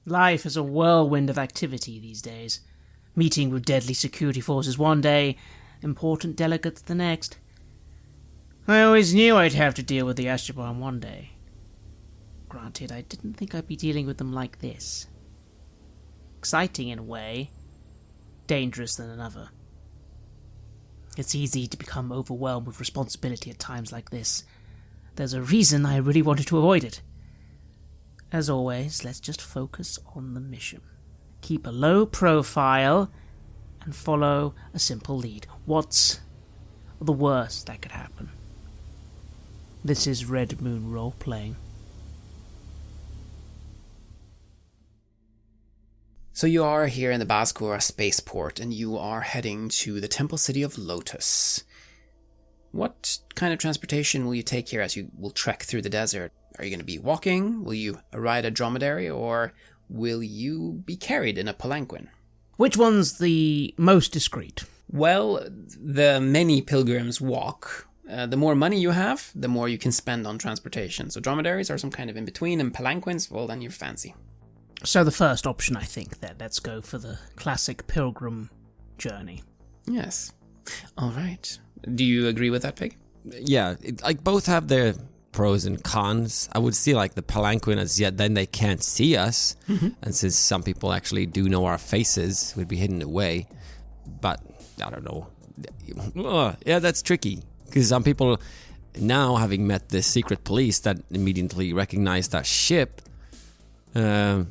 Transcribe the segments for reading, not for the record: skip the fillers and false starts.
Life is a whirlwind of activity these days. Meeting with deadly security forces one day, important delegates the next. I always knew I'd have to deal with the Heuschober one day. Granted, I didn't think I'd be dealing with them like this. Exciting in a way, dangerous in another. It's easy to become overwhelmed with responsibility at times like this. There's a reason I really wanted to avoid it. As always, let's just focus on the mission. Keep a low profile and follow a simple lead. What's the worst that could happen? This is Red Moon role-playing. So you are here in the Baskura spaceport, and you are heading to the Temple City of Lotus. What kind of transportation will you take here as you will trek through the desert? Are you going to be walking? Will you ride a dromedary? Or will you be carried in a palanquin? Which one's the most discreet? Well, the many pilgrims walk. The more money you have, the more you can spend on transportation. So dromedaries are some kind of in-between, and palanquins, well, then you're fancy. So the first option, I think, then. Let's go for the classic pilgrim journey. Yes. All right. Do you agree with that, Pig? Yeah, both have their pros and cons. I would see the palanquin as yet then they can't see us. Mm-hmm. And since some people actually do know our faces, we'd be hidden away. But, I don't know. Yeah, that's tricky. Because some people, now having met the secret police that immediately recognize that ship, I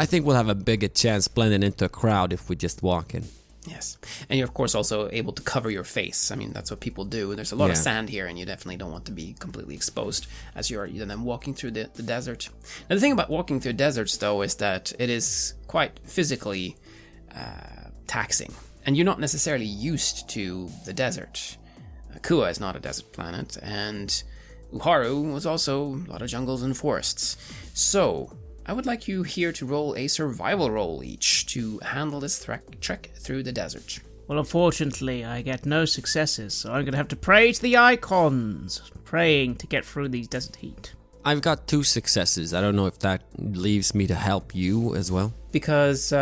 think we'll have a bigger chance blending into a crowd if we just walk in. Yes. And you're, of course, also able to cover your face. I mean, that's what people do. There's a lot of sand here, and you definitely don't want to be completely exposed as you're then walking through the desert. Now, the thing about walking through deserts, though, is that it is quite physically taxing. And you're not necessarily used to the desert. Kua is not a desert planet, and Uharu was also a lot of jungles and forests. So, I would like you here to roll a survival roll each to handle this trek through the desert. Well, unfortunately, I get no successes, so I'm going to have to pray to the icons, praying to get through these desert heat. I've got 2 successes. I don't know if that leaves me to help you as well. Because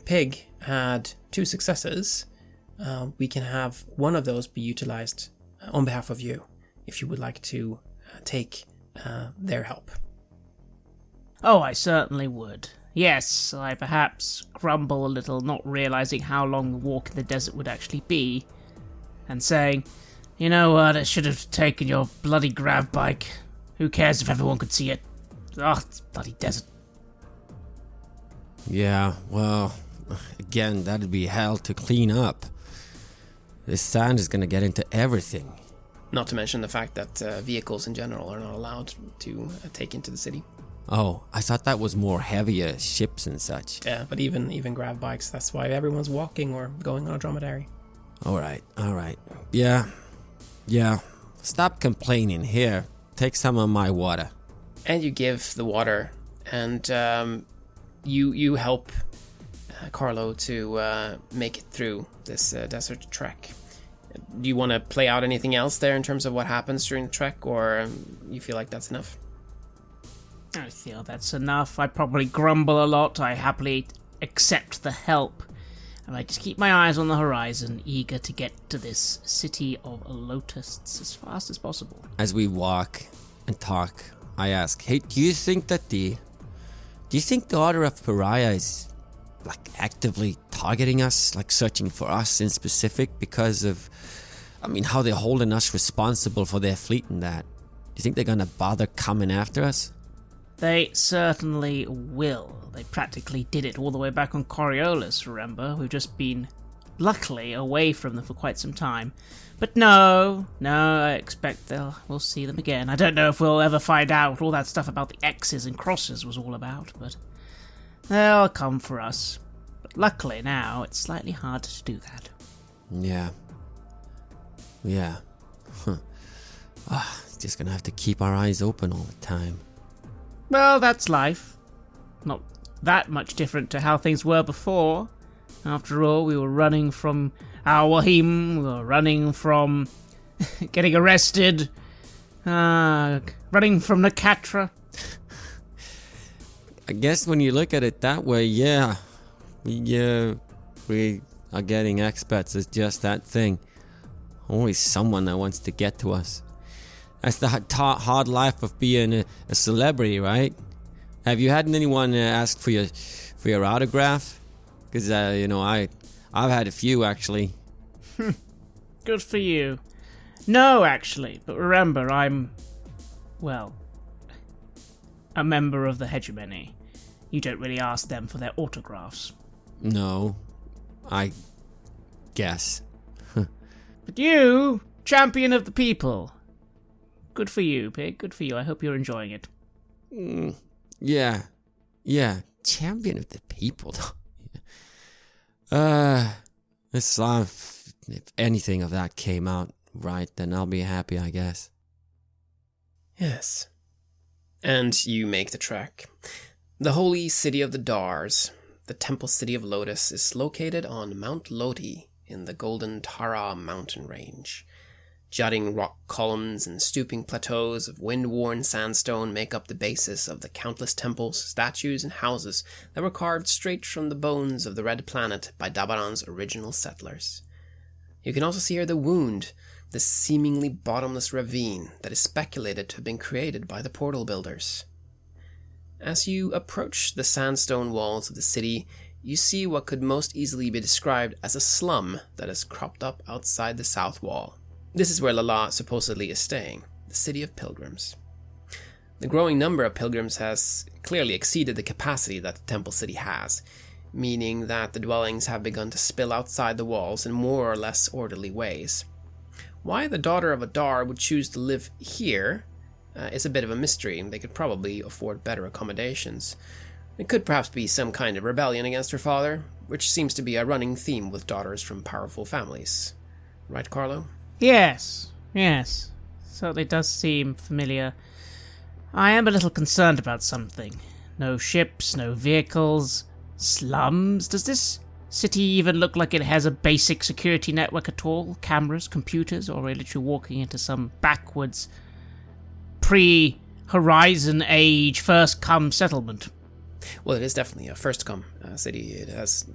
Pig had 2 successes, we can have one of those be utilized on behalf of you, if you would like to take their help. Oh, I certainly would. Yes, I perhaps grumble a little, not realizing how long the walk in the desert would actually be, and saying, you know what, I should have taken your bloody grav bike. Who cares if everyone could see it? Ah, it's bloody desert. Yeah, well, again, that'd be hell to clean up. This sand is gonna get into everything. Not to mention the fact that vehicles in general are not allowed to take into the city. Oh, I thought that was more heavier ships and such. Yeah, but even grav bikes, that's why everyone's walking or going on a dromedary. Alright. Yeah. Stop complaining. Here, take some of my water. And you give the water, and you help Carlo to make it through this desert trek. Do you want to play out anything else there in terms of what happens during the trek, or you feel like that's enough? I feel that's enough. I probably grumble a lot. I happily accept the help. And I just keep my eyes on the horizon, eager to get to this city of Lotus as fast as possible. As we walk and talk, I ask, hey, do you think the Order of Pariah is actively targeting us, searching for us in specific because of, how they're holding us responsible for their fleet and that? Do you think they're gonna bother coming after us? They certainly will. They practically did it all the way back on Coriolis, remember? We've just been, luckily, away from them for quite some time. But no, I expect we'll see them again. I don't know if we'll ever find out what all that stuff about the X's and crosses was all about, but they'll come for us. But luckily now, it's slightly harder to do that. Yeah. Just gonna have to keep our eyes open all the time. Well, that's life. Not that much different to how things were before. After all, we were running from our Wahim, we were running from getting arrested, running from Nakatra. I guess when you look at it that way, yeah, we are getting expats as just that thing. Always someone that wants to get to us. That's the hard life of being a celebrity, right? Have you had anyone ask for your autograph? Because I've had a few actually. Good for you. No, actually, but remember, I'm a member of the hegemony. You don't really ask them for their autographs. No, I guess. But you, champion of the people. Good for you, Pig. Good for you. I hope you're enjoying it. Yeah, champion of the people. If anything of that came out right, then I'll be happy, I guess. Yes. And you make the trek. The holy city of the Dars, the Temple City of Lotus, is located on Mount Loti in the Golden Tara mountain range. Jutting rock columns and stooping plateaus of wind-worn sandstone make up the basis of the countless temples, statues, and houses that were carved straight from the bones of the Red Planet by Dabaran's original settlers. You can also see here the Wound, the seemingly bottomless ravine that is speculated to have been created by the portal builders. As you approach the sandstone walls of the city, you see what could most easily be described as a slum that has cropped up outside the south wall. This is where Lala supposedly is staying, the city of pilgrims. The growing number of pilgrims has clearly exceeded the capacity that the Temple City has, meaning that the dwellings have begun to spill outside the walls in more or less orderly ways. Why the daughter of a Dar would choose to live here is a bit of a mystery, and they could probably afford better accommodations. It could perhaps be some kind of rebellion against her father, which seems to be a running theme with daughters from powerful families. Right, Carlo? Yes. Certainly does seem familiar. I am a little concerned about something. No ships, no vehicles, slums. Does this city even look like it has a basic security network at all? Cameras, computers, or are we literally walking into some backwards, pre-Horizon Age, first-come settlement? Well, it is definitely a first-come city. It has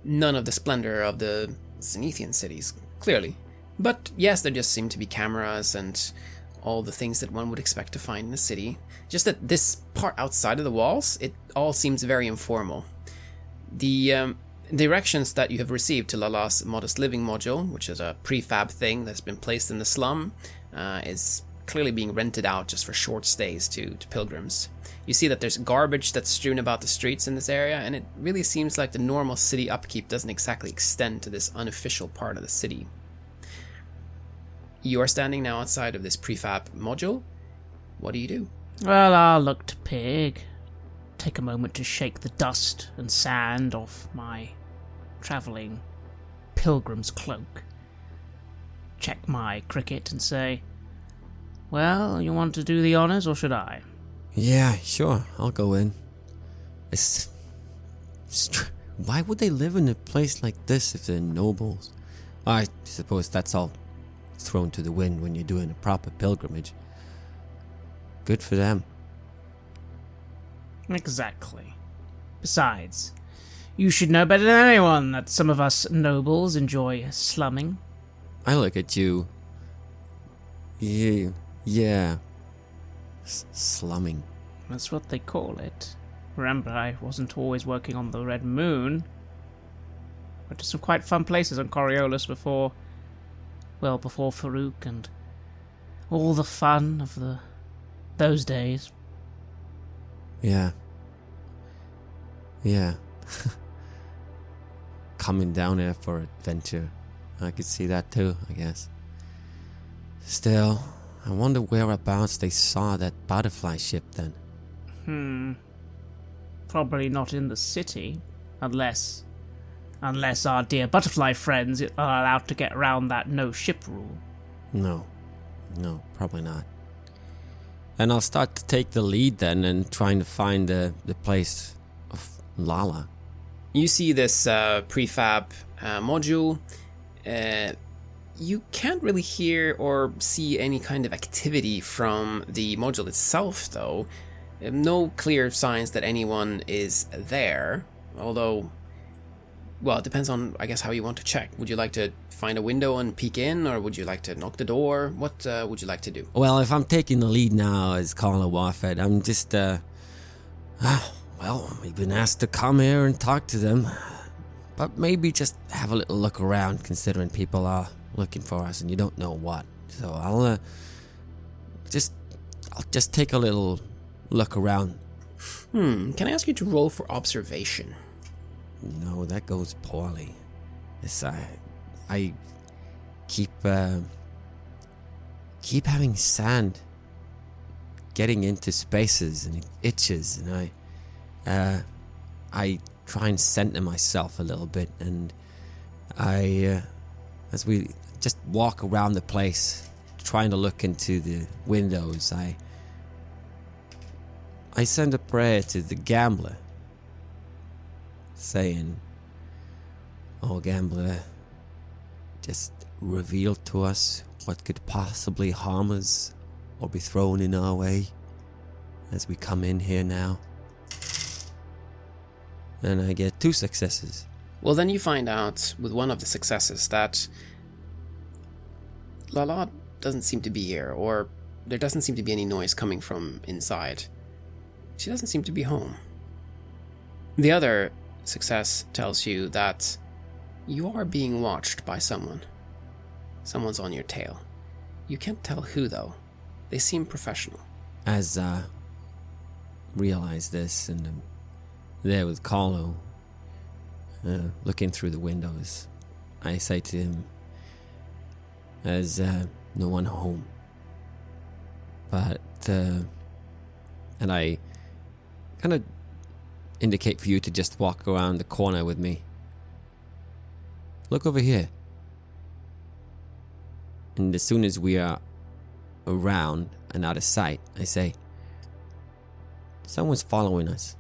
none of the splendor of the Zenithian cities, clearly. But yes, there just seem to be cameras and all the things that one would expect to find in a city. Just that this part outside of the walls, it all seems very informal. The directions that you have received to Lala's Modest Living module, which is a prefab thing that's been placed in the slum, is clearly being rented out just for short stays to pilgrims. You see that there's garbage that's strewn about the streets in this area, and it really seems like the normal city upkeep doesn't exactly extend to this unofficial part of the city. You are standing now outside of this prefab module. What do you do? Well, I'll look to Pig. Take a moment to shake the dust and sand off my travelling pilgrim's cloak. Check my cricket and say, well, you want to do the honours, or should I? Yeah, sure, I'll go in. Why would they live in a place like this if they're nobles? I suppose that's all thrown to the wind when you're doing a proper pilgrimage. Good for them. Exactly. Besides, you should know better than anyone that some of us nobles enjoy slumming. I look at you. Yeah. Slumming. That's what they call it. Remember, I wasn't always working on the Red Moon. Went to some quite fun places on Coriolis before Farouk and all the fun of those days. Yeah. Coming down there for adventure. I could see that too, I guess. Still, I wonder whereabouts they saw that butterfly ship then. Probably not in the city, unless our dear butterfly friends are allowed to get around that no-ship rule. No, probably not. And I'll start to take the lead then and trying to find the place of Lala. You see this prefab module. You can't really hear or see any kind of activity from the module itself, though. No clear signs that anyone is there, although, well, it depends on, I guess, how you want to check. Would you like to find a window and peek in, or would you like to knock the door? What would you like to do? Well, if I'm taking the lead now as Carlo Warfed, I'm just, well, we've been asked to come here and talk to them. But maybe just have a little look around, considering people are looking for us and you don't know what. So I'll just take a little look around. Can I ask you to roll for observation? No, that goes poorly. Yes, I keep having sand getting into spaces and it itches, and I try and center myself a little bit, and as we just walk around the place trying to look into the windows, I send a prayer to the gambler, saying, "Oh, gambler, just reveal to us what could possibly harm us or be thrown in our way as we come in here now." And I get 2 successes. Well, then you find out with one of the successes that Lala doesn't seem to be here, or there doesn't seem to be any noise coming from inside. She doesn't seem to be home. The other success tells you that you are being watched by someone. Someone's on your tail. You can't tell who, though. They seem professional. As I realize this, and I'm there with Carlo, looking through the windows, I say to him, "There's no one home. But, and I kind of indicate for you to just walk around the corner with me. Look over here." And as soon as we are around and out of sight, I say, "Someone's following us.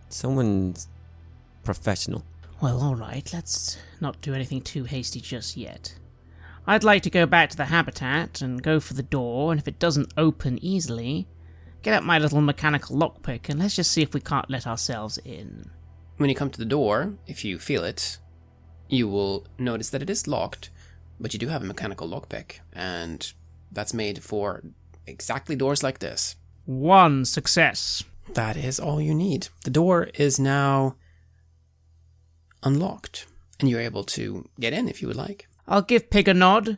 Someone's professional." Well, alright, let's not do anything too hasty just yet. I'd like to go back to the habitat and go for the door, and if it doesn't open easily, get out my little mechanical lockpick and let's just see if we can't let ourselves in. When you come to the door, if you feel it, you will notice that it is locked, but you do have a mechanical lockpick, and that's made for exactly doors like this. 1 success. That is all you need. The door is now unlocked, and you're able to get in if you would like. I'll give Pig a nod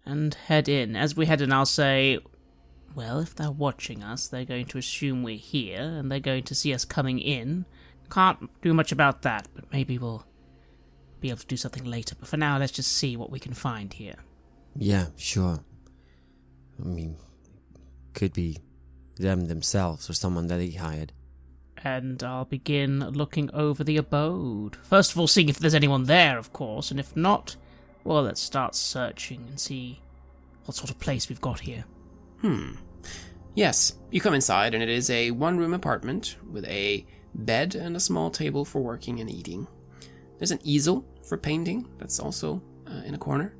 and head in. As we head in, I'll say, well, if they're watching us, they're going to assume we're here, and they're going to see us coming in. Can't do much about that, but maybe we'll be able to do something later. But for now, let's just see what we can find here. Yeah, sure. I mean, could be them themselves or someone that he hired. And I'll begin looking over the abode. First of all, seeing if there's anyone there, of course, and if not, well, let's start searching and see what sort of place we've got here. Yes, you come inside, and it is a one-room apartment with a bed and a small table for working and eating. There's an easel for painting that's also in a corner.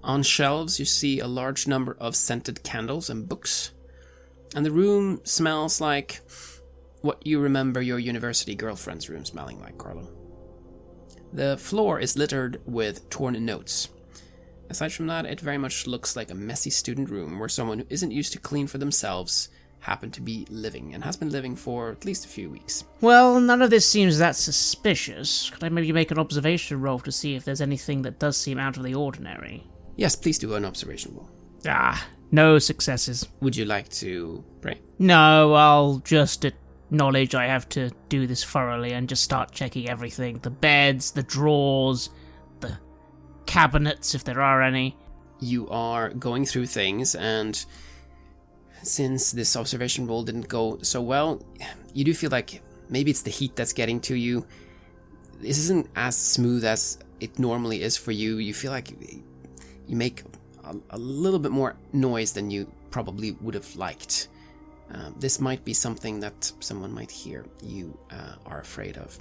On shelves, you see a large number of scented candles and books. And the room smells like what you remember your university girlfriend's room smelling like, Carlo. The floor is littered with torn notes. Aside from that, it very much looks like a messy student room where someone who isn't used to clean for themselves happened to be living, and has been living for at least a few weeks. Well, none of this seems that suspicious. Could I maybe make an observation roll to see if there's anything that does seem out of the ordinary? Yes, please do an observation roll. No successes. Would you like to pray? No, I'll just acknowledge I have to do this thoroughly and just start checking everything. The beds, the drawers, the cabinets, if there are any. You are going through things, and since this observation roll didn't go so well, you do feel like maybe it's the heat that's getting to you. This isn't as smooth as it normally is for you. You feel like you make a little bit more noise than you probably would have liked. This might be something that someone might hear you are afraid of.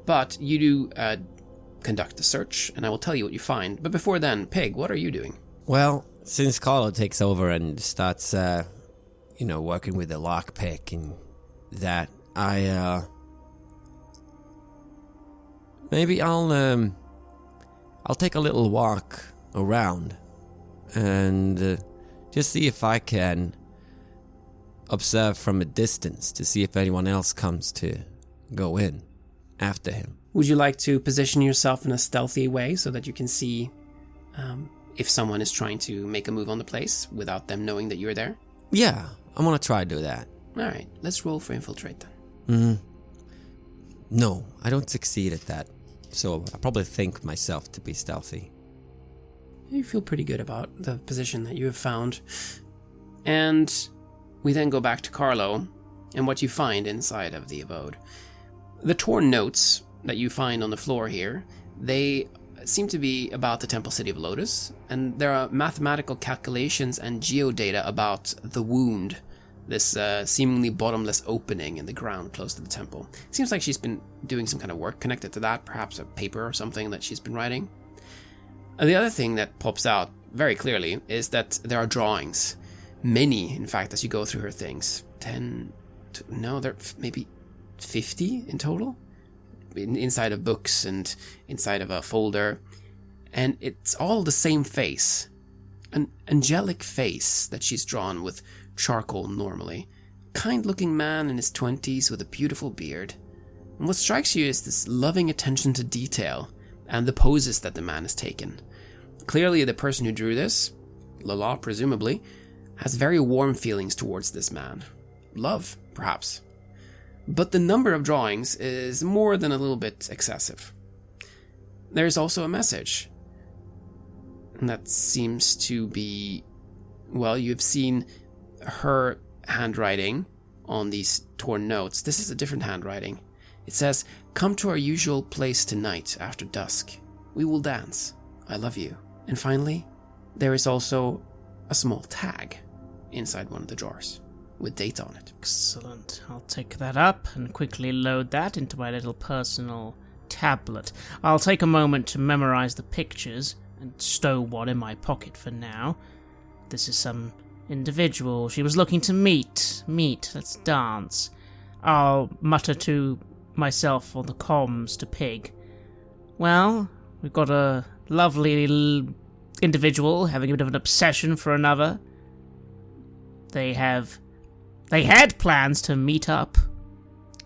But you do conduct a search, and I will tell you what you find. But before then, Pig, what are you doing? Well, since Carlo takes over and starts working with the lockpick and that, maybe I'll take a little walk around and just see if I can observe from a distance to see if anyone else comes to go in after him. Would you like to position yourself in a stealthy way so that you can see if someone is trying to make a move on the place without them knowing that you're there? Yeah, I want to try to do that. Alright, let's roll for infiltrate then. No, I don't succeed at that. So I probably think myself to be stealthy. You feel pretty good about the position that you have found. And we then go back to Carlo and what you find inside of the abode. The torn notes that you find on the floor here, they seem to be about the Temple City of Lotus, and there are mathematical calculations and geodata about the wound, this seemingly bottomless opening in the ground close to the temple. Seems like she's been doing some kind of work connected to that, perhaps a paper or something that she's been writing. The other thing that pops out very clearly is that there are drawings. Many, in fact, as you go through her things. There are maybe 50 in total? Inside of books and inside of a folder. And it's all the same face. An angelic face that she's drawn with charcoal normally. Kind-looking man in his 20s with a beautiful beard. And what strikes you is this loving attention to detail and the poses that the man has taken. Clearly the person who drew this, Lala presumably, has very warm feelings towards this man. Love, perhaps. But the number of drawings is more than a little bit excessive. There's also a message. And that seems to be... Well, you've seen her handwriting on these torn notes. This is a different handwriting. It says, "Come to our usual place tonight after dusk. We will dance. I love you." And finally, there is also a small tag inside one of the drawers with date on it. Excellent. I'll take that up and quickly load that into my little personal tablet. I'll take a moment to memorize the pictures and stow one in my pocket for now. This is some individual she was looking to meet. Let's dance. I'll mutter to myself on the comms to Pig. Well, we've got a lovely individual having a bit of an obsession for another. They had plans to meet up.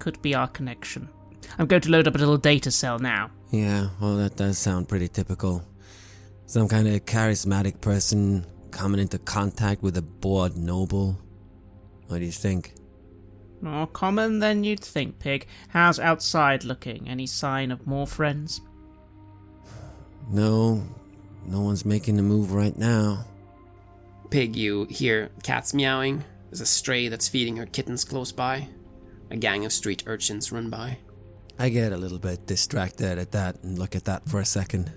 Could be our connection. I'm going to load up a little data cell now. Yeah, well, that does sound pretty typical. Some kind of charismatic person coming into contact with a bored noble. What do you think? More common than you'd think, Pig. How's outside looking? Any sign of more friends? No one's making a move right now. Pig, you hear cats meowing. There's a stray that's feeding her kittens close by. A gang of street urchins run by. I get a little bit distracted at that and look at that for a second.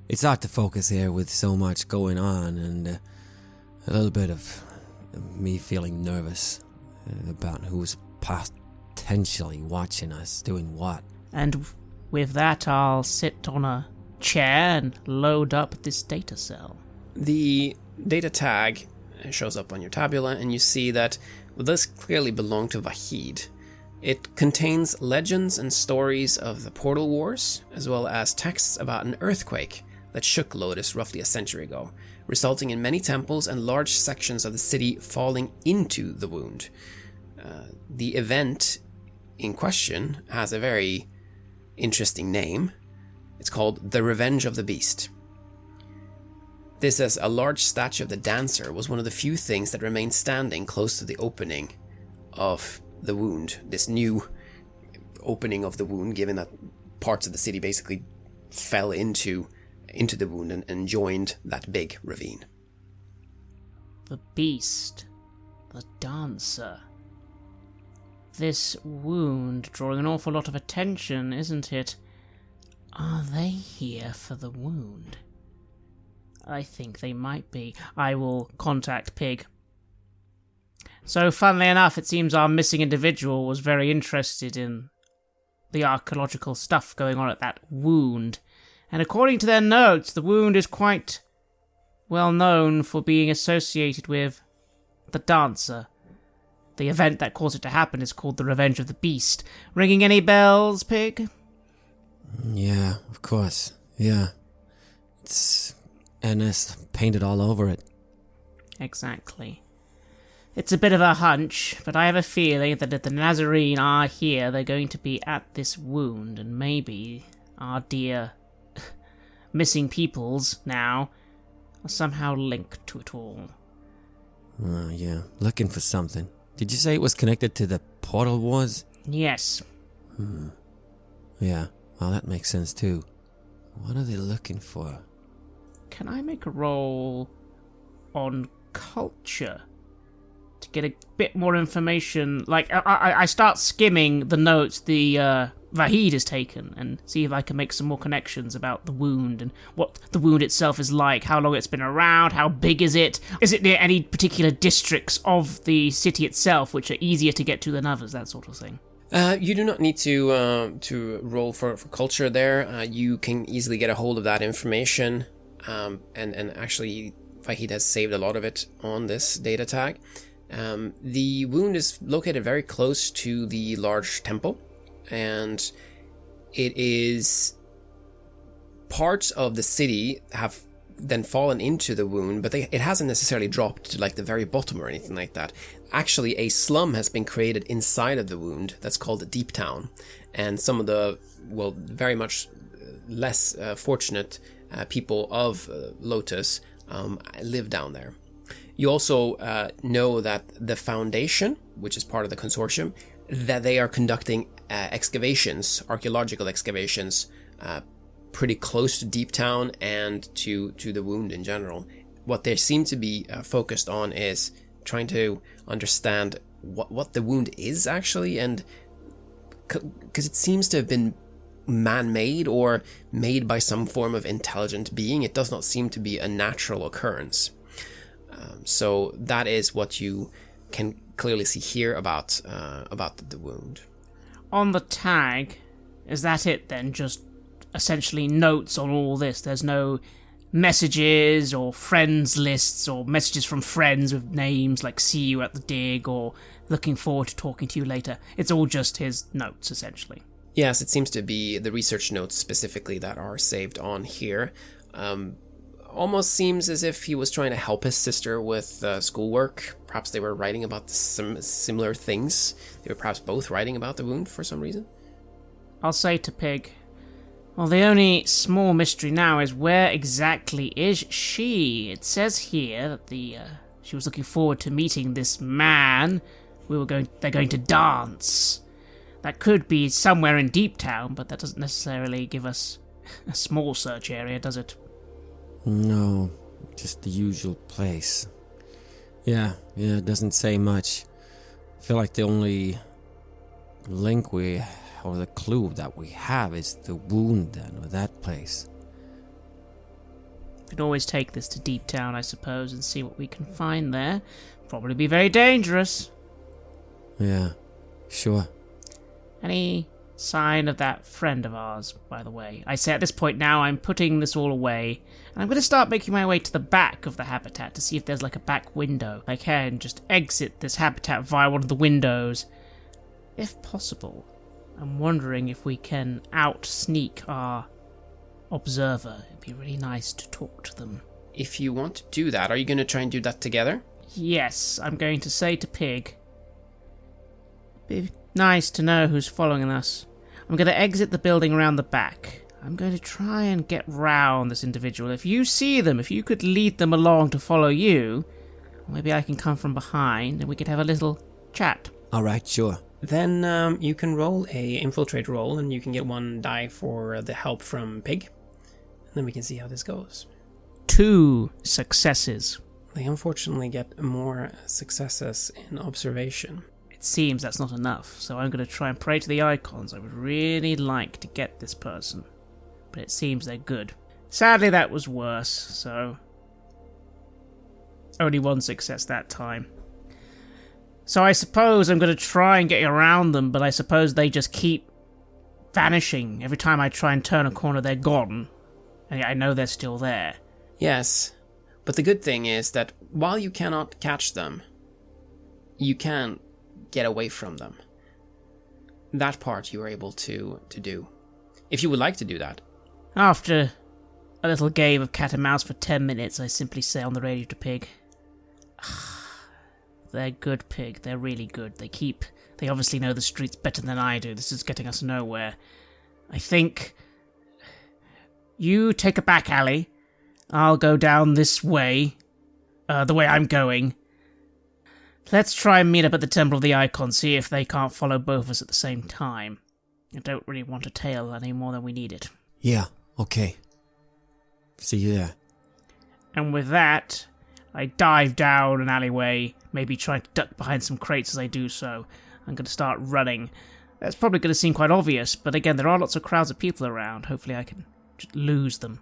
It's hard to focus here with so much going on and a little bit of me feeling nervous about who's potentially watching us doing what. And with that, I'll sit on a chair and load up this data cell. The data tag shows up on your tabula, and you see that this clearly belonged to Vahid. It contains legends and stories of the Portal Wars, as well as texts about an earthquake that shook Lotus roughly a century ago, resulting in many temples and large sections of the city falling into the wound. The event in question has a very interesting name. It's called The Revenge of the Beast. This, as a large statue of the dancer, was one of the few things that remained standing close to the opening of the wound. This new opening of the wound, given that parts of the city basically fell into the wound and joined that big ravine. The beast. The dancer. This wound drawing an awful lot of attention, isn't it? Are they here for the wound? I think they might be. I will contact Pig. So, funnily enough, it seems our missing individual was very interested in the archaeological stuff going on at that wound. And according to their notes, the wound is quite well known for being associated with the dancer. The event that caused it to happen is called the Revenge of the Beast. Ringing any bells, Pig? Yeah, of course. Yeah. It's NS painted all over it. Exactly. It's a bit of a hunch, but I have a feeling that if the Nazarene are here, they're going to be at this wound, and maybe our dear missing peoples now are somehow linked to it all. Oh, yeah. Looking for something. Did you say it was connected to the Portal Wars? Yes. Yeah. Well, that makes sense too. What are they looking for? Can I make a roll on culture to get a bit more information? Like, I start skimming the notes the Vahid has taken and see if I can make some more connections about the wound and what the wound itself is like, how long it's been around, how big is it near any particular districts of the city itself which are easier to get to than others, that sort of thing. You do not need to roll for culture there. You can easily get a hold of that information, and actually Vahid has saved a lot of it on this data tag. The wound is located very close to the large temple, and it is parts of the city have then fallen into the wound, but it hasn't necessarily dropped to like the very bottom or anything like that. Actually, a slum has been created inside of the wound that's called the Deep Town, and some of the, well, very much less fortunate people of Lotus live down there. You also know that the Foundation, which is part of the consortium, that they are conducting excavations, archaeological excavations, pretty close to Deep Town and to the wound in general. What they seem to be focused on is trying to understand what the wound is actually, and because it seems to have been man-made or made by some form of intelligent being. It does not seem to be a natural occurrence. So that is what you can clearly see here about the wound. On the tag, is that it then? Just essentially notes on all this. There's no messages or friends lists or messages from friends with names like "see you at the dig" or "looking forward to talking to you later." It's all just his notes, essentially. Yes, it seems to be the research notes specifically that are saved on here. Almost seems as if he was trying to help his sister with schoolwork. Perhaps they were writing about some similar things. They were perhaps both writing about the wound for some reason. I'll say to Pig, well, the only small mystery now is where exactly is she? It says here that she was looking forward to meeting this man. They're going to dance. That could be somewhere in Deep Town, but that doesn't necessarily give us a small search area, does it? No, just the usual place. Yeah, it doesn't say much. I feel like the only link or the clue that we have is the wound then, or that place. We can always take this to Deep Town, I suppose, and see what we can find there. Probably be very dangerous. Yeah, sure. Any sign of that friend of ours, by the way? I say at this point now I'm putting this all away, and I'm going to start making my way to the back of the habitat to see if there's like a back window. I can just exit this habitat via one of the windows, if possible. I'm wondering if we can out-sneak our observer. It'd be really nice to talk to them. If you want to do that, are you going to try and do that together? Yes, I'm going to say to Pig, be nice to know who's following us. I'm going to exit the building around the back. I'm going to try and get round this individual. If you see them, if you could lead them along to follow you, maybe I can come from behind and we could have a little chat. Alright, sure. Then you can roll a infiltrate roll, and you can get 1 die for the help from Pig. And then we can see how this goes. 2 successes. They unfortunately get more successes in observation. It seems that's not enough, so I'm going to try and pray to the icons. I would really like to get this person, but it seems they're good. Sadly, that was worse, so only 1 success that time. So I suppose I'm going to try and get around them, but I suppose they just keep vanishing. Every time I try and turn a corner, they're gone. And I know they're still there. Yes, but the good thing is that while you cannot catch them, you can get away from them. That part you were able to do. If you would like to do that. After a little game of cat and mouse for 10 minutes, I simply say on the radio to Pig, "They're good, Pig. They're really good. They obviously know the streets better than I do. This is getting us nowhere. I think you take a back alley. I'll go down this way, the way I'm going. Let's try and meet up at the Temple of the Icon, see if they can't follow both of us at the same time. I don't really want a tail any more than we need it." Yeah, okay. See you there. And with that, I dive down an alleyway, maybe trying to duck behind some crates as I do so. I'm going to start running. That's probably going to seem quite obvious, but again, there are lots of crowds of people around. Hopefully I can just lose them.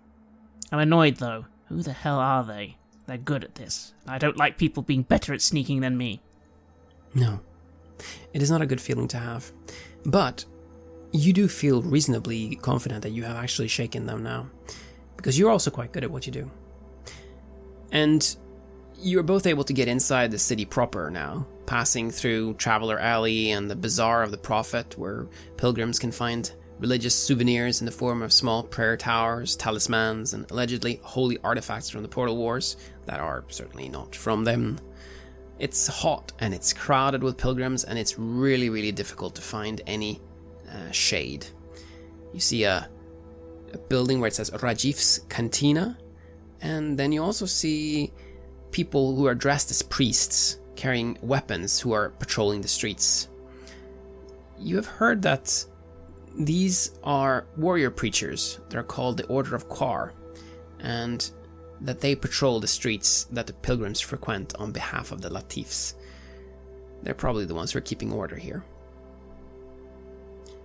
I'm annoyed, though. Who the hell are they? They're good at this. I don't like people being better at sneaking than me. No. It is not a good feeling to have. But you do feel reasonably confident that you have actually shaken them now. Because you're also quite good at what you do. And you're both able to get inside the city proper now, passing through Traveler Alley and the Bazaar of the Prophet, where pilgrims can find religious souvenirs in the form of small prayer towers, talismans, and allegedly holy artifacts from the Portal Wars that are certainly not from them. It's hot and it's crowded with pilgrims, and it's really, really difficult to find any shade. You see a building where it says Rajif's Cantina, and then you also see people who are dressed as priests carrying weapons who are patrolling the streets. You have heard that these are warrior preachers. They're called the Order of Quar, and that they patrol the streets that the pilgrims frequent on behalf of the Latifs. They're probably the ones who are keeping order here.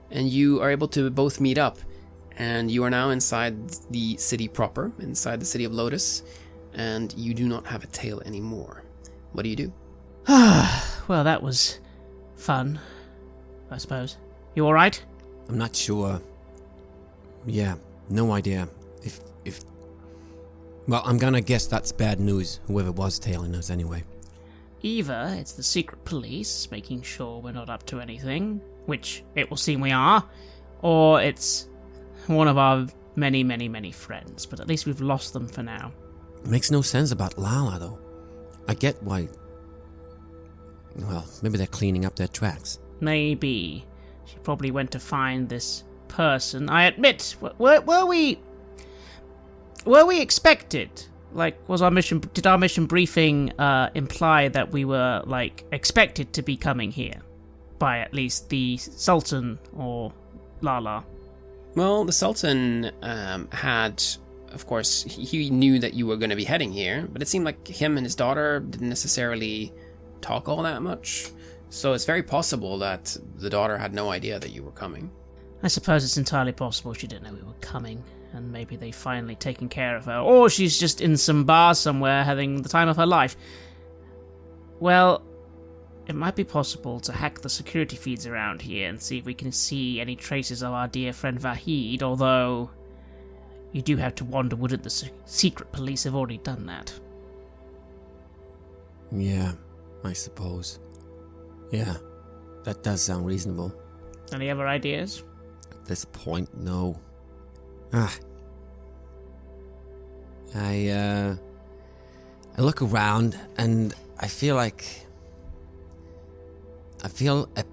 And you are able to both meet up, and you are now inside the city proper, inside the city of Lotus, and you do not have a tail anymore. What do you do? Well, that was fun, I suppose. You alright? I'm not sure. Yeah, no idea. Well, I'm gonna guess that's bad news, whoever was tailing us anyway. Either it's the secret police making sure we're not up to anything, which it will seem we are, or it's one of our many, many, many friends, but at least we've lost them for now. Makes no sense about Lala, though. I get why... Well, maybe they're cleaning up their tracks. Maybe. She probably went to find this person. I admit, were we expected? Like, did our mission briefing imply that we were, like, expected to be coming here? By at least the Sultan or Lala? Well, the Sultan had, of course, he knew that you were going to be heading here, but it seemed like him and his daughter didn't necessarily talk all that much. So it's very possible that the daughter had no idea that you were coming. I suppose it's entirely possible she didn't know we were coming, and maybe they finally taken care of her, or she's just in some bar somewhere having the time of her life. Well, it might be possible to hack the security feeds around here and see if we can see any traces of our dear friend Vahid, although you do have to wonder, wouldn't the secret police have already done that? Yeah, I suppose. Yeah, that does sound reasonable. Any other ideas? At this point, no. I look around and I feel a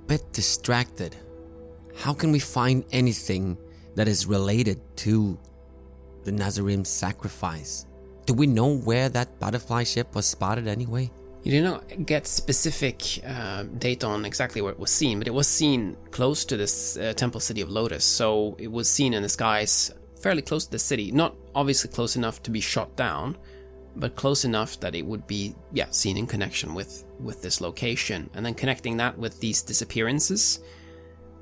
bit distracted. How can we find anything that is related to the Nazarene sacrifice? Do we know where that butterfly ship was spotted anyway? You did not get specific data on exactly where it was seen, but it was seen close to this Temple City of Lotus, so it was seen in the skies fairly close to the city. Not obviously close enough to be shot down, but close enough that it would be, seen in connection with this location. And then connecting that with these disappearances,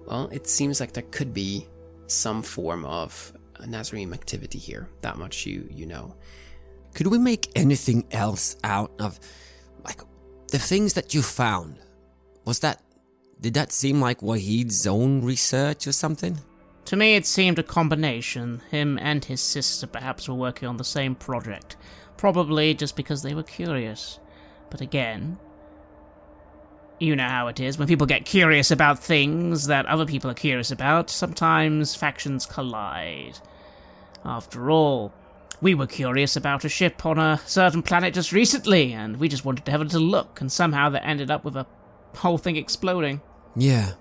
well, it seems like there could be some form of Nazarene activity here. That much you know. Could we make anything else out of... like, the things that you found? Did that seem like Wahid's own research or something? To me, it seemed a combination. Him and his sister perhaps were working on the same project. Probably just because they were curious. But again, You know how it is. When people get curious about things that other people are curious about, sometimes factions collide. After all, we were curious about a ship on a certain planet just recently, and we just wanted to have a little look, and somehow that ended up with a whole thing exploding. Yeah.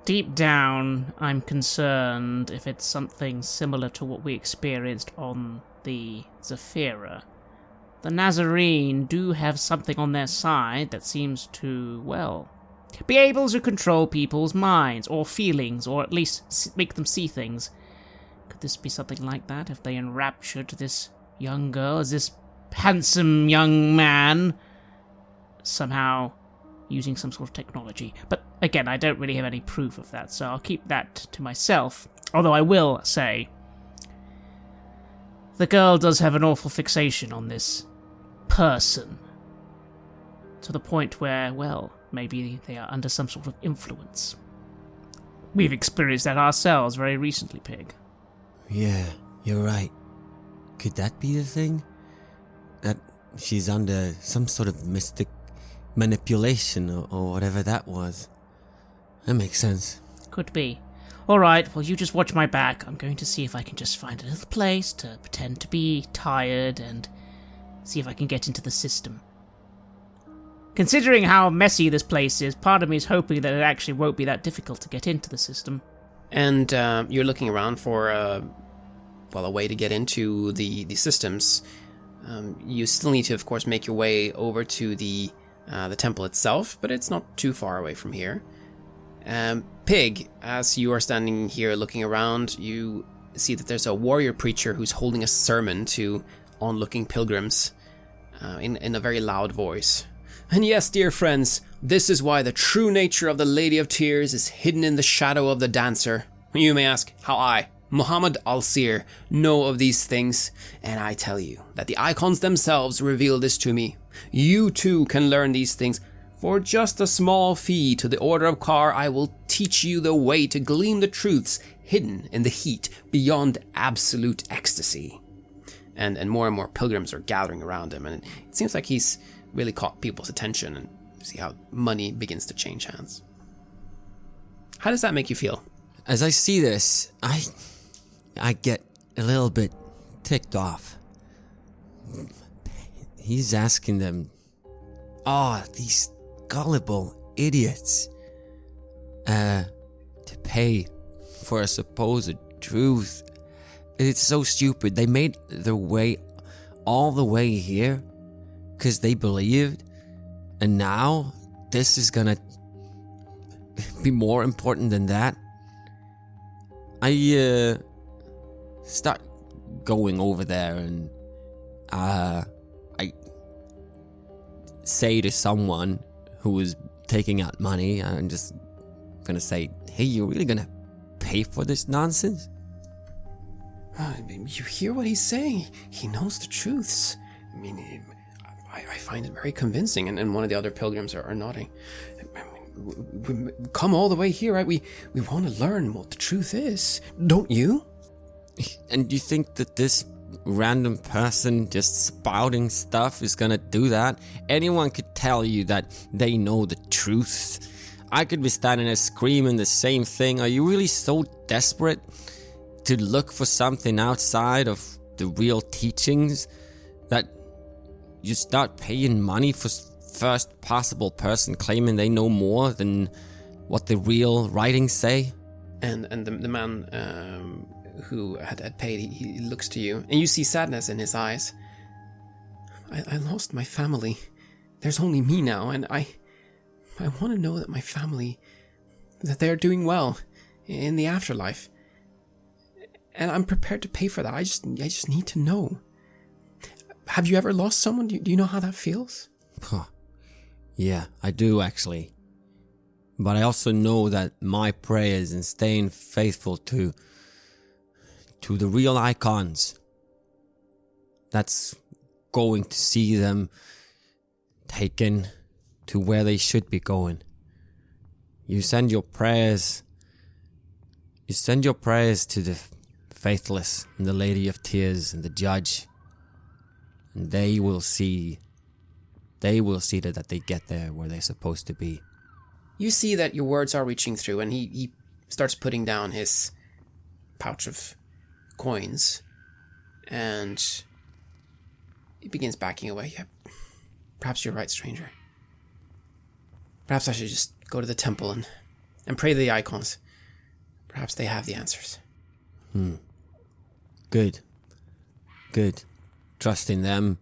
Deep down, I'm concerned if it's something similar to what we experienced on the Zephyra. The Nazarene do have something on their side that seems to, well, be able to control people's minds or feelings, or at least make them see things. Could this be something like that if they enraptured this young girl as this handsome young man? Somehow using some sort of technology. But again, I don't really have any proof of that, so I'll keep that to myself. Although I will say, the girl does have an awful fixation on this person. To the point where, well, maybe they are under some sort of influence. We've experienced that ourselves very recently, Pig. Yeah, you're right. Could that be the thing? That she's under some sort of mystic manipulation or whatever that was. That makes sense. Could be. Alright, well, you just watch my back. I'm going to see if I can just find a little place to pretend to be tired and see if I can get into the system. Considering how messy this place is, part of me is hoping that it actually won't be that difficult to get into the system. And you're looking around for, a way to get into the systems. You still need to, of course, make your way over to the temple itself, but it's not too far away from here. Pig, as you are standing here looking around, you see that there's a warrior preacher who's holding a sermon to onlooking pilgrims in a very loud voice. And yes, dear friends, this is why the true nature of the Lady of Tears is hidden in the shadow of the dancer. You may ask how I, Muhammad Al-Sir, know of these things, and I tell you that the icons themselves reveal this to me. You too can learn these things. For just a small fee to the Order of Kar, I will teach you the way to glean the truths hidden in the heat beyond absolute ecstasy. And more pilgrims are gathering around him, and it seems like he's really caught people's attention, and see how money begins to change hands. How does that make you feel? As I see this, I get a little bit ticked off. He's asking them, these gullible idiots, to pay for a supposed truth. It's so stupid. They made their way all the way here because they believed, and now this is gonna be more important than that. I start going over there, and I say to someone who is taking out money, I'm just gonna say, hey, you're really gonna pay for this nonsense? You hear what he's saying. He knows the truths. I mean, I find it very convincing, and one of the other pilgrims are nodding. We come all the way here, right? We want to learn what the truth is, don't you? And you think that this random person just spouting stuff is gonna do that? Anyone could tell you that they know the truth. I could be standing there screaming the same thing. Are you really so desperate to look for something outside of the real teachings that you start paying money for first possible person claiming they know more than what the real writings say? And the man who had paid, he looks to you, and you see sadness in his eyes. I lost my family. There's only me now, and I want to know that my family, that they're doing well in the afterlife. And I'm prepared to pay for that. I just need to know. Have you ever lost someone? Do you know how that feels? Yeah, I do actually. But I also know that my prayers and staying faithful to the real icons, that's going to see them taken to where they should be going. You send your prayers to the faithless and the Lady of Tears and the Judge, and they will see that they get there where they're supposed to be. You see that your words are reaching through, and he starts putting down his pouch of coins, and he begins backing away. Yeah, perhaps you're right, stranger. Perhaps I should just go to the temple and pray to the icons. Perhaps they have the answers. Good. Trust in them,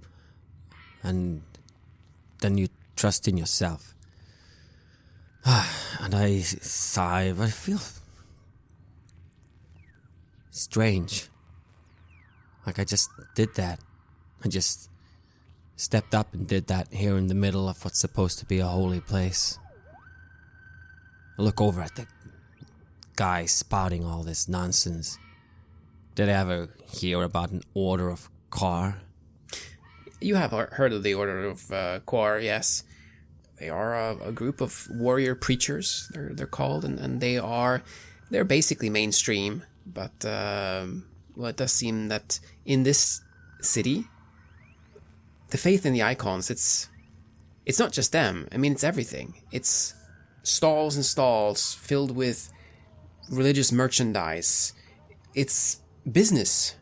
and then you trust in yourself. And I sigh. I feel strange. Like I just did that. I just stepped up and did that here in the middle of what's supposed to be a holy place. I look over at the guy spouting all this nonsense. Did I ever hear about an order of car? You have heard of the Order of Quar, yes. They are a group of warrior preachers, they're called, and they're basically mainstream, but it does seem that in this city, the faith in the icons, it's not just them. I mean, it's everything. It's stalls and stalls filled with religious merchandise. It's business.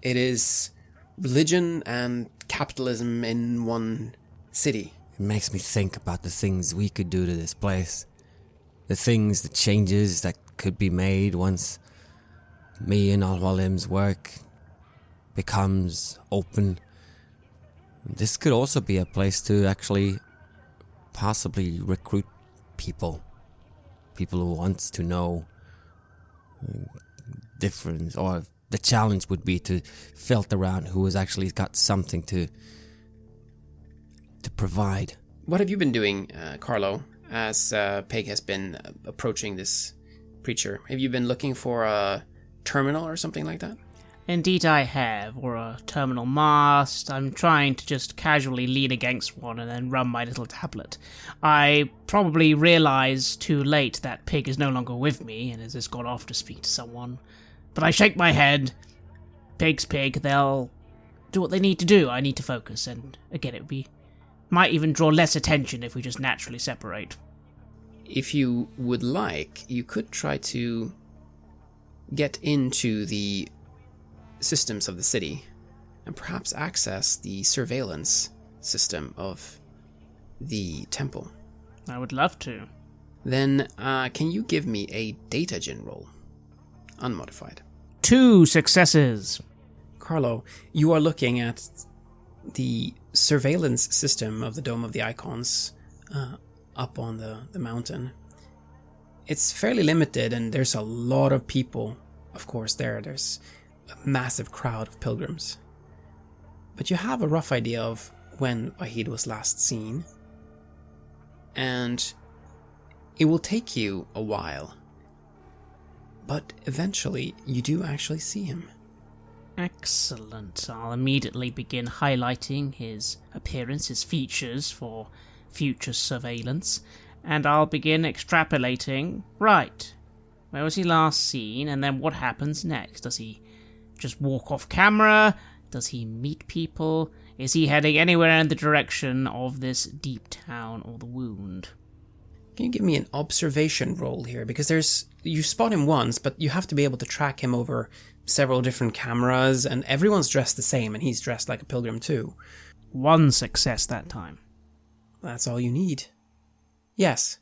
It is religion and capitalism in one city. It makes me think about the things we could do to this place. The changes that could be made once me and Al-Walim's work becomes open. This could also be a place to actually possibly recruit people who wants to know different, or the challenge would be to filter around who has actually got something to provide. What have you been doing, Carlo, as Peg has been approaching this preacher? Have you been looking for a terminal or something like that? Indeed I have, or a terminal mast. I'm trying to just casually lean against one and then run my little tablet. I probably realise too late that Pig is no longer with me and has just gone off to speak to someone. But I shake my head. Pig's pig, they'll do what they need to do. I need to focus, and again, might even draw less attention if we just naturally separate. If you would like, you could try to get into the systems of the city and perhaps access the surveillance system of the temple. I would love to. Then can you give me a data gen roll? Unmodified. 2 successes. Carlo, you are looking at the surveillance system of the Dome of the Icons up on the mountain. It's fairly limited, and there's a lot of people, of course, there's a massive crowd of pilgrims. But you have a rough idea of when Wahid was last seen, and it will take you a while, but eventually you do actually see him. Excellent. I'll immediately begin highlighting his appearance, his features for future surveillance, and I'll begin extrapolating. Right, where was he last seen, and then what happens next? Does he just walk off camera? Does he meet people? Is he heading anywhere in the direction of this deep town or the wound? Can you give me an observation roll here? Because you spot him once, but you have to be able to track him over several different cameras, and everyone's dressed the same, and he's dressed like a pilgrim too. 1 success that time. That's all you need. Yes,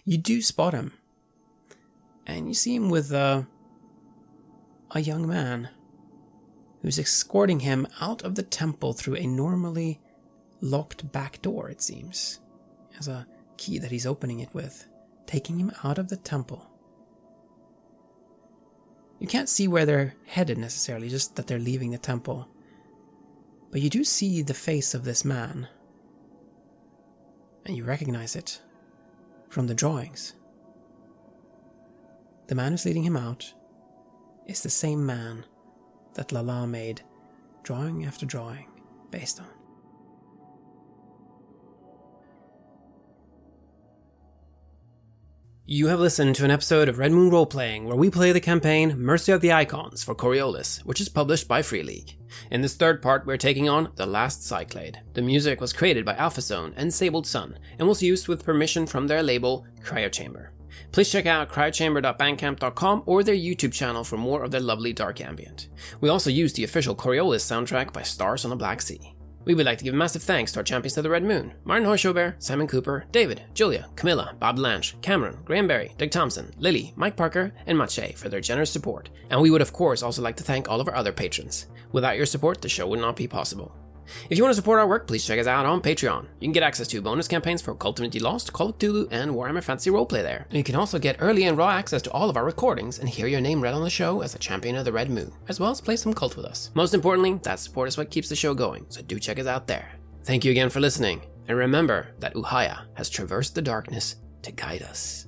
you do spot him. And you see him with a young man who's escorting him out of the temple through a normally locked back door, it seems. He has a key that he's opening it with, taking him out of the temple. You can't see where they're headed necessarily, just that they're leaving the temple. But you do see the face of this man. And you recognize it from the drawings. The man who's leading him out is the same man that Lala made drawing after drawing based on. You have listened to an episode of Red Moon Roleplaying where we play the campaign Mercy of the Icons for Coriolis, which is published by Free League. In this third part, we're taking on The Last Cyclade. The music was created by AlphaZone and Sabled Sun and was used with permission from their label Cryochamber. Please check out cryochamber.bandcamp.com or their YouTube channel for more of their lovely dark ambient. We also used the official Coriolis soundtrack by Stars on the Black Sea. We would like to give massive thanks to our champions of the Red Moon: Martin Heuschober, Simon Cooper, David, Julia, Camilla, Bob Lange, Cameron, Graham Barey, Doug Thomson, Lily, Mike Parker, and Maciej for their generous support. And we would of course also like to thank all of our other patrons. Without your support, the show would not be possible. If you want to support our work, please check us out on Patreon. You can get access to bonus campaigns for Cult of Divinity Lost, Call of Cthulhu, and Warhammer Fantasy Roleplay there. And you can also get early and raw access to all of our recordings and hear your name read on the show as a champion of the Red Moon, as well as play some Cult with us. Most importantly, that support is what keeps the show going, so do check us out there. Thank you again for listening, and remember that Uhaya has traversed the darkness to guide us.